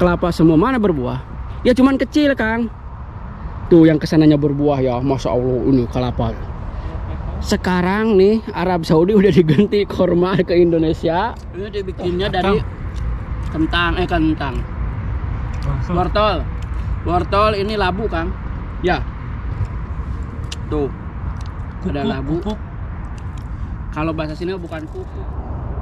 kelapa semua, mana berbuah? Ya cuman kecil, Kang. Tuh yang kesananya berbuah ya, Masya Allah ini kelapa. Sekarang nih Arab Saudi udah diganti korma ke Indonesia. Ini dibikinnya dari kentang. Wortel ini labu, Kang. Ya. Tuh. Ada labu. Kalau bahasa sini bukan kuku.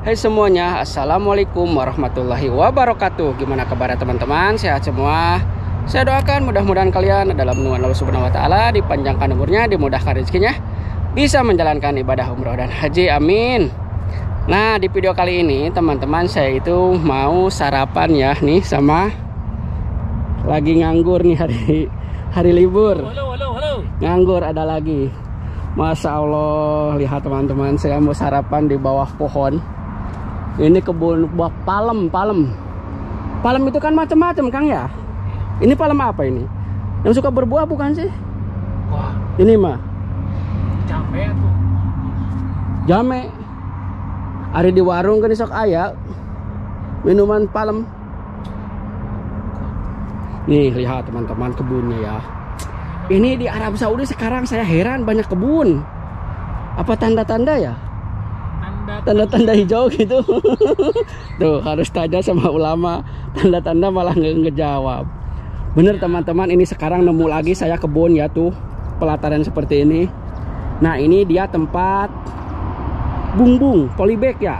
Hai semuanya, assalamualaikum warahmatullahi wabarakatuh. Gimana kabar teman-teman? Sehat semua. Saya doakan mudah-mudahan kalian dalam naungan Allah Subhanahu wa taala, dipanjangkan umurnya, dimudahkan rezekinya, bisa menjalankan ibadah umroh dan haji, amin. Nah, di video kali ini teman-teman, saya itu mau sarapan ya nih, sama lagi nganggur nih, hari libur. Halo. Nganggur ada lagi. Masya Allah, lihat teman-teman, saya mau sarapan di bawah pohon. Ini kebun buah palem. Palem itu kan macam-macam, Kang ya. Ini palem apa ini? Yang suka berbuah bukan sih? Wah, ini mah jame tuh. Jame. Ari di warung kan sok aya minuman palem. Nih lihat teman-teman kebunnya ya. Ini di Arab Saudi sekarang saya heran banyak kebun. Apa tanda-tanda ya? Tanda-tanda hijau gitu. Tuh harus tanya sama ulama. Tanda-tanda malah ngejawab. Bener teman-teman, ini sekarang nemu lagi saya kebun ya, tuh pelataran seperti ini. Nah ini dia tempat bungbung polybag ya.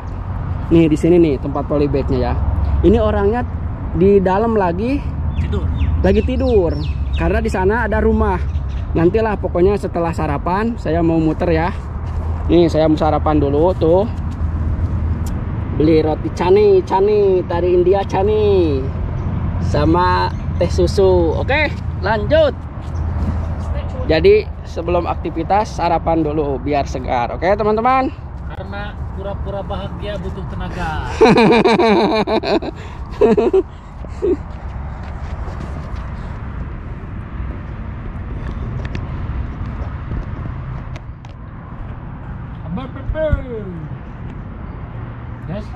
Nih di sini nih tempat polybagnya ya. Ini orangnya di dalam lagi tidur. Karena di sana ada rumah. Nantilah pokoknya setelah sarapan saya mau muter ya. Nih saya mau sarapan dulu tuh. Beli roti cane dari India cane sama teh susu. Oke, lanjut. Jadi sebelum aktivitas sarapan dulu biar segar. Oke, teman-teman. Karena pura-pura bahagia butuh tenaga. Yes.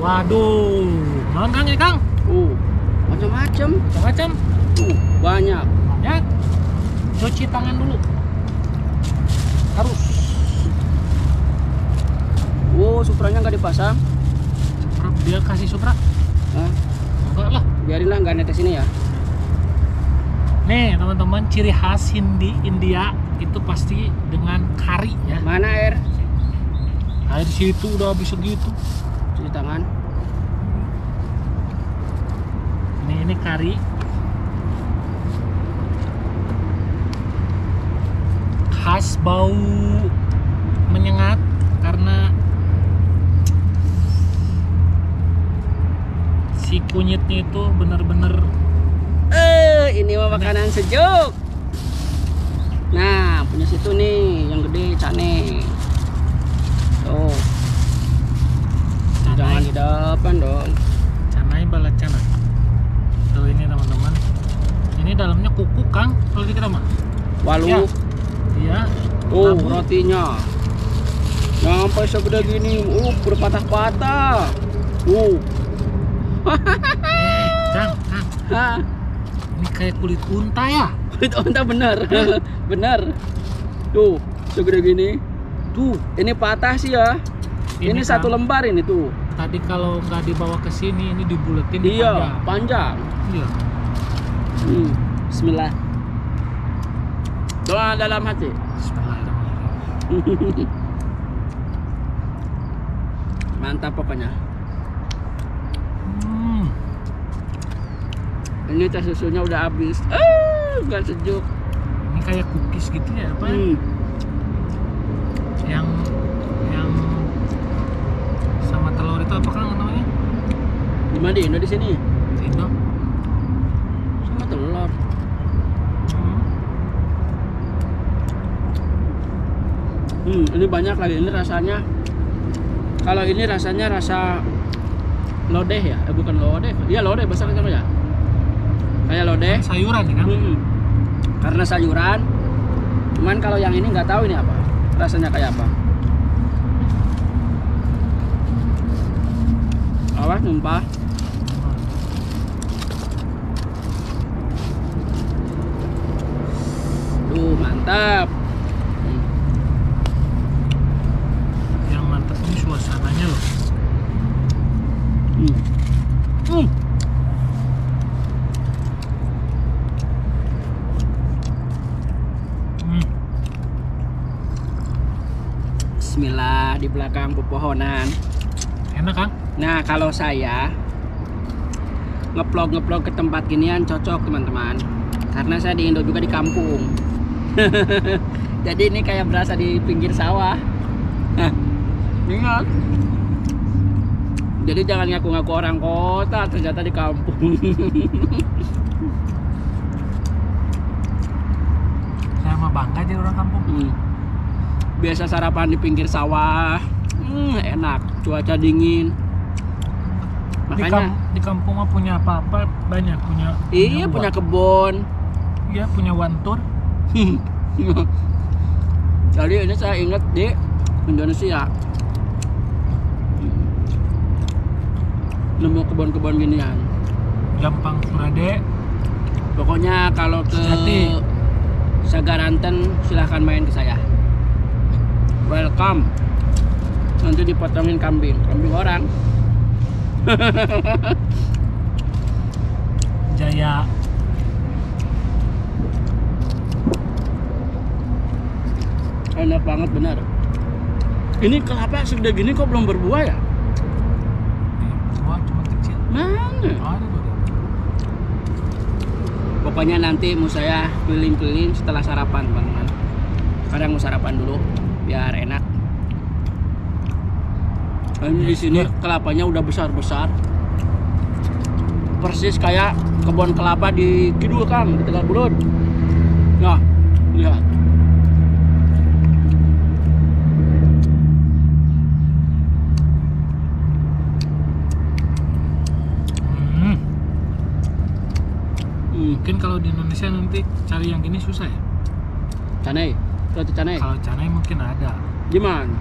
Waduh, manggang ya, Kang? Macam-macam. Banyak. Ya. Cuci tangan dulu. Harus. Wow, supranya nggak dipasang. Dia kasih supra. Hah? Enggak lah. Biarinlah nggak netes ini ya. Nih teman-teman, ciri khas India itu pasti dengan kari ya. Mana air? Air situ udah habis segitu. Cuci tangan. Ini kari. Khas bau menyengat karena si kunyitnya itu bener-bener. Ini mah makanan sejuk. Nah, punya situ nih yang gede cane. Tuh. Jangan di depan dong. Canai balacana. Tuh ini teman-teman. Ini dalamnya kuku, Kang. Kalau kita mah. Walu. Iya. Oh, rotinya. Sampai segede gini. Berpatah-patah. Cang. Hah. Ini kayak kulit unta ya? Kulit unta bener. Bener. Tuh, segede gini. Tuh, ini patah sih ya. Ini satu lembar ini tuh. Tadi kalau nggak dibawa ke sini, ini dibuletin. Iya, panjang. Iya. Bismillah. Doa dalam hati. Bismillahirrahmanirrahim. Mantap pokoknya. Ini teh susunya udah habis. Nggak sejuk. Ini kayak cookies gitu ya, apa? Yang sama telur itu apa, Kang, namanya? Di mana? Di Indo di sini. Indo. Sama telur. Ini banyak lagi. Ini rasanya. Kalau ini rasanya rasa lodeh ya? Bukan lodeh. Iya lodeh besar kan ya? Kayak lodeh. Sayuran kan? Karena sayuran. Cuman kalau yang ini nggak tahu ini apa. Rasanya kayak apa. Awas numpah. mantap. Yang mantap ini suasananya loh. Hmm. Hmm. Bismillah di belakang pepohonan. Enak kan? Nah, kalau saya ngeplog ke tempat ginian cocok teman-teman. Karena saya di Indo juga di kampung. Jadi ini kayak berasa di pinggir sawah. Ingat. Jadi jangan ngaku-ngaku orang kota, ternyata di kampung. Saya mah bangga jadi orang kampung. Biasa sarapan di pinggir sawah. Enak, cuaca dingin. Makanya Di kampung mah punya apa-apa banyak, punya punya kebun. Iya, punya wantur. Jadi ini saya ingat di Indonesia nemu kebun-kebun ginian. Gampang Surade. Pokoknya kalau ke Sejati. Sagaranten silahkan main ke saya. Welcome. Nanti dipotongin kambing orang. Jaya. Enak banget benar. Ini kelapa segede gini kok belum berbuah ya? Buah cuma kecil. Mana? Ada tuh. Pokoknya nanti mau saya keliling-keliling setelah sarapan teman-teman. Sekarang mau sarapan dulu biar enak. Dan di sini kelapanya udah besar-besar. Persis kayak kebun kelapa di Kidul Kang, di Tegal Bulut. Nah, lihat. Mungkin kalau di Indonesia nanti cari yang gini susah ya? Canai, roti canai. Kalau canai mungkin ada. Gimana?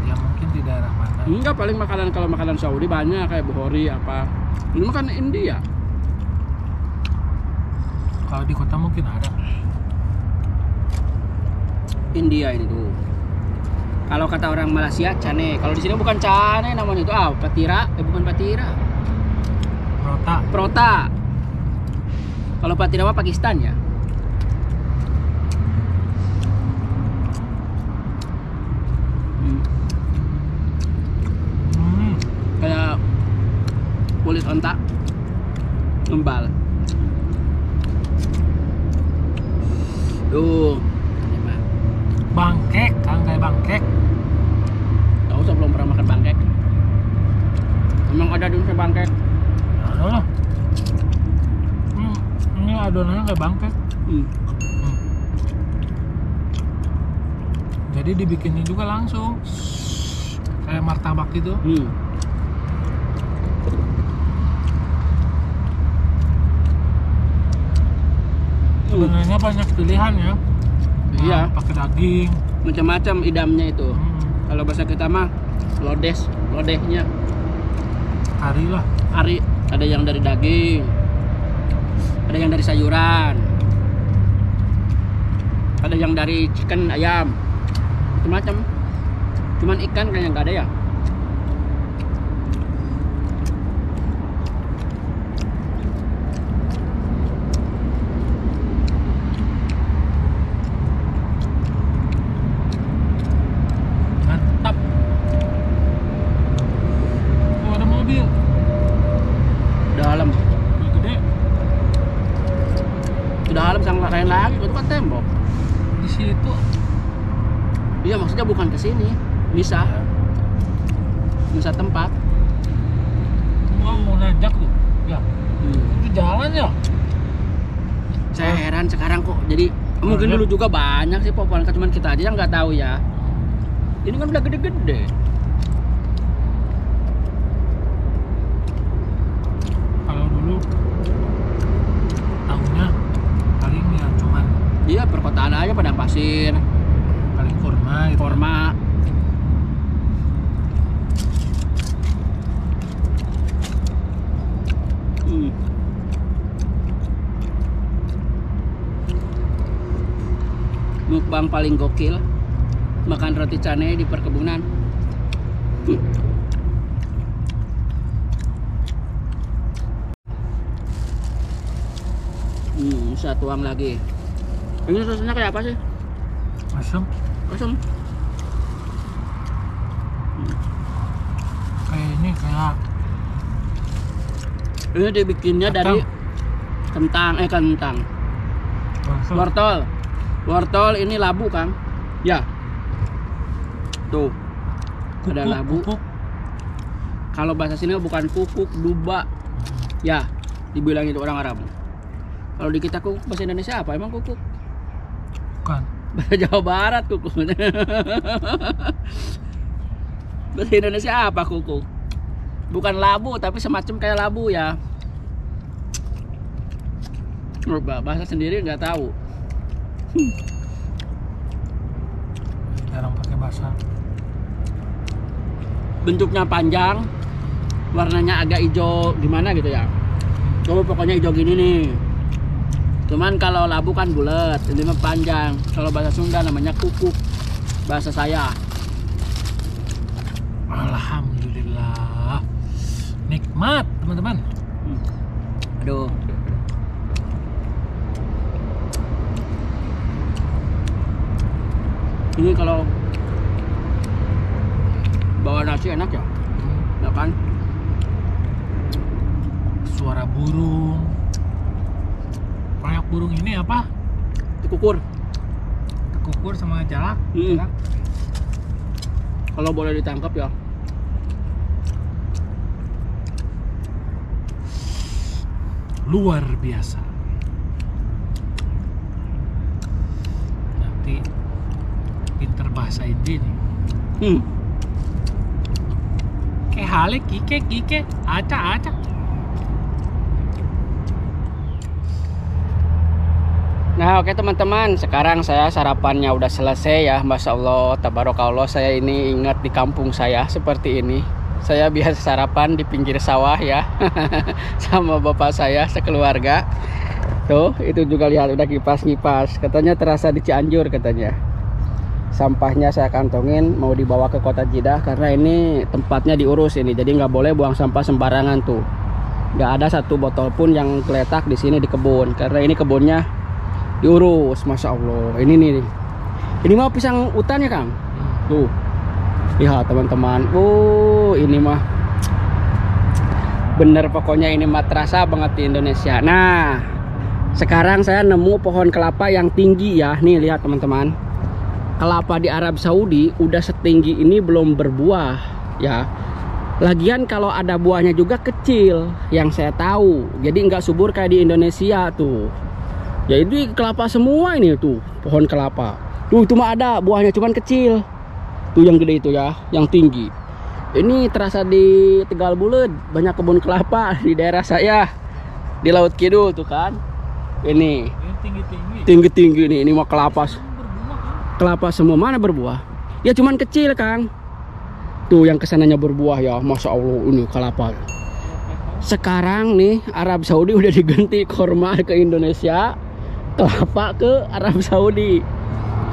Ya mungkin di daerah mana? Enggak, paling makanan kalau makanan Saudi banyak kayak buhori apa. Ini makan India. Kalau di kota mungkin ada. India ini tuh. Kalau kata orang Malaysia cane. Kalau di sini bukan cane namanya itu. Patira. Bukan patira. Prota. Prota. Kalau patira mah Pakistan ya. Kayak kulit onta ngembal. Tuh. Bangkek, Kang, kayak bangkek. Tahu saya belum pernah makan bangkek. Emang ada di Indonesia bangkek? Ada. Ini adonannya kayak bangkek. Jadi dibikinnya juga langsung kayak martabak gitu. Sebenarnya banyak pilihan ya. Iya. Pakai daging. Macam-macam idamnya itu. Kalau bahasa kita mah lodehnya. Kari lah. Kari, ada yang dari daging, ada yang dari sayuran, ada yang dari chicken ayam, macam-macam. Cuman ikan kayaknya nggak ada ya. Mantap. Oh, ada mobil. Dalam, Mobil gede. di dalam sangat lain lagi, itu kan tembok. Di situ. Iya, maksudnya bukan ke sini, misah tempat. Mau nanjak tuh. Ya. Itu jalan ya. Saya heran sekarang kok. Jadi mungkin dulu juga banyak sih pohon, cuman kita aja yang nggak tahu ya. Ini kan udah gede-gede. Kalau dulu tahunnya paling ya cuman Iya, perkotaan aja padang pasir, paling kurma gitu. korma. mukbang paling gokil, makan roti canai di perkebunan. Bisa tuang lagi. Ini rasanya kayak apa sih? Asam. Asam. Kayak ini kayak. Ini dibikinnya dari kentang. Wortel ini labu, Kang. Ya. Tuh. Ada labu. Kukuk. Kalau bahasa sini bukan kukuk, duba. Ya, dibilang itu orang Arab. Kalau di kita kukuk bahasa Indonesia apa? Emang kukuk? Bukan. Bahasa Jawa Barat kukuk. Bahasa Indonesia apa kukuk? Bukan labu, tapi semacam kayak labu ya. Bahasa sendiri nggak tahu. Jarang pakai bahasa. Bentuknya panjang, warnanya agak hijau gimana gitu ya. Coba pokoknya hijau gini nih. Cuman kalau labu kan bulat, ini mah panjang. Kalau bahasa Sunda namanya kukuk. Bahasa saya. Alhamdulillah. Nikmat, teman-teman. Aduh. Ini kalau bawa nasi enak ya? Ya kan? Suara burung. Banyak burung ini apa? Tekukur. Tekukur sama jalak. Hmm. Jalak. Kalau boleh ditangkap ya. Luar biasa. Nanti pinter bahasa India nih. Kayak halik, kike, acak. Nah oke teman-teman, sekarang saya sarapannya udah selesai ya. Masya Allah, tabarakallah, saya ini ingat di kampung saya seperti ini. Saya biasa sarapan di pinggir sawah ya. Sama bapak saya sekeluarga. Tuh, itu juga lihat udah kipas-kipas. Katanya terasa di Cianjur katanya. Sampahnya saya kantongin mau dibawa ke kota Jeddah karena ini tempatnya diurus ini. Jadi nggak boleh buang sampah sembarangan tuh. Nggak ada satu botol pun yang geletak di sini di kebun. Karena ini kebunnya diurus, masya Allah. Ini nih, ini mah pisang hutan ya Kang. Tuh, lihat teman-teman. Ini mah bener pokoknya ini mah terasa banget di Indonesia. Nah, sekarang saya nemu pohon kelapa yang tinggi ya. Nih lihat teman-teman, kelapa di Arab Saudi udah setinggi ini belum berbuah ya. Lagian kalau ada buahnya juga kecil yang saya tahu. Jadi nggak subur kayak di Indonesia tuh. Ya itu kelapa semua ini tuh, pohon kelapa. Tuh itu mah ada buahnya cuman kecil. Tuh yang gede itu ya, yang tinggi. Ini terasa di Tegal Bulet, banyak kebun kelapa di daerah saya. Di Laut Kidul tuh kan. Ini tinggi-tinggi nih, ini mah kelapa. Kelapa semua mana berbuah? Ya cuman kecil Kang. Tuh yang kesananya berbuah ya, masya Allah ini kelapa. Sekarang nih Arab Saudi udah diganti korma ke Indonesia. Kelapa ke Arab Saudi.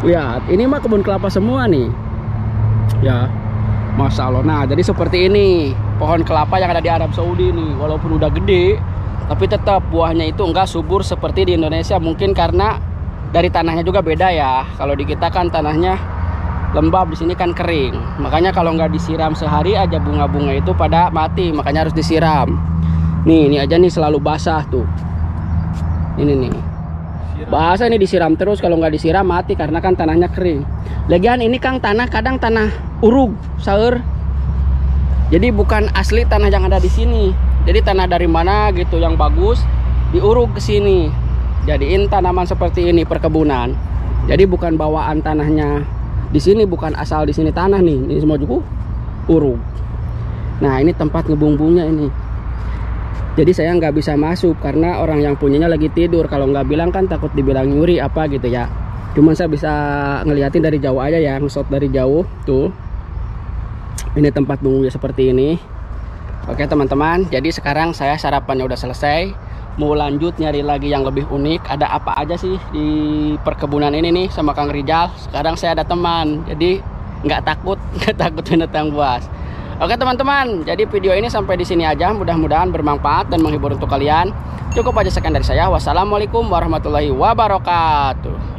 Lihat, ini mah kebun kelapa semua nih. Ya, masya Allah. Nah, jadi seperti ini pohon kelapa yang ada di Arab Saudi nih. Walaupun udah gede, tapi tetap buahnya itu enggak subur seperti di Indonesia. Mungkin karena dari tanahnya juga beda ya. Kalau di kita kan tanahnya lembab, di sini kan kering. Makanya kalau nggak disiram sehari aja bunga-bunga itu pada mati. Makanya harus disiram. Nih, ini aja nih selalu basah tuh. Ini nih. Bahasa ini disiram terus, kalau nggak disiram mati karena kan tanahnya kering. Lagian ini Kang tanah kadang tanah urug, saur. Jadi bukan asli tanah yang ada di sini. Jadi tanah dari mana gitu yang bagus diurug ke sini. Jadiin tanaman seperti ini perkebunan. Jadi bukan bawaan tanahnya di sini, bukan asal di sini tanah nih. Ini semua juga urug. Nah ini tempat ngebumbunya ini. Jadi saya nggak bisa masuk karena orang yang punyanya lagi tidur. Kalau nggak bilang kan takut dibilang nyuri apa gitu ya. Cuman saya bisa ngeliatin dari jauh aja ya, nge-shot dari jauh tuh. Ini tempat bumbunya seperti ini. Oke teman-teman, jadi sekarang saya sarapannya udah selesai. mau lanjut nyari lagi yang lebih unik. Ada apa aja sih di perkebunan ini nih sama Kang Rijal. Sekarang saya ada teman, jadi nggak takut binatang buas. Oke teman-teman, jadi video ini sampai di sini aja. Mudah-mudahan bermanfaat dan menghibur untuk kalian. Cukup aja sekian dari saya. Wassalamualaikum warahmatullahi wabarakatuh.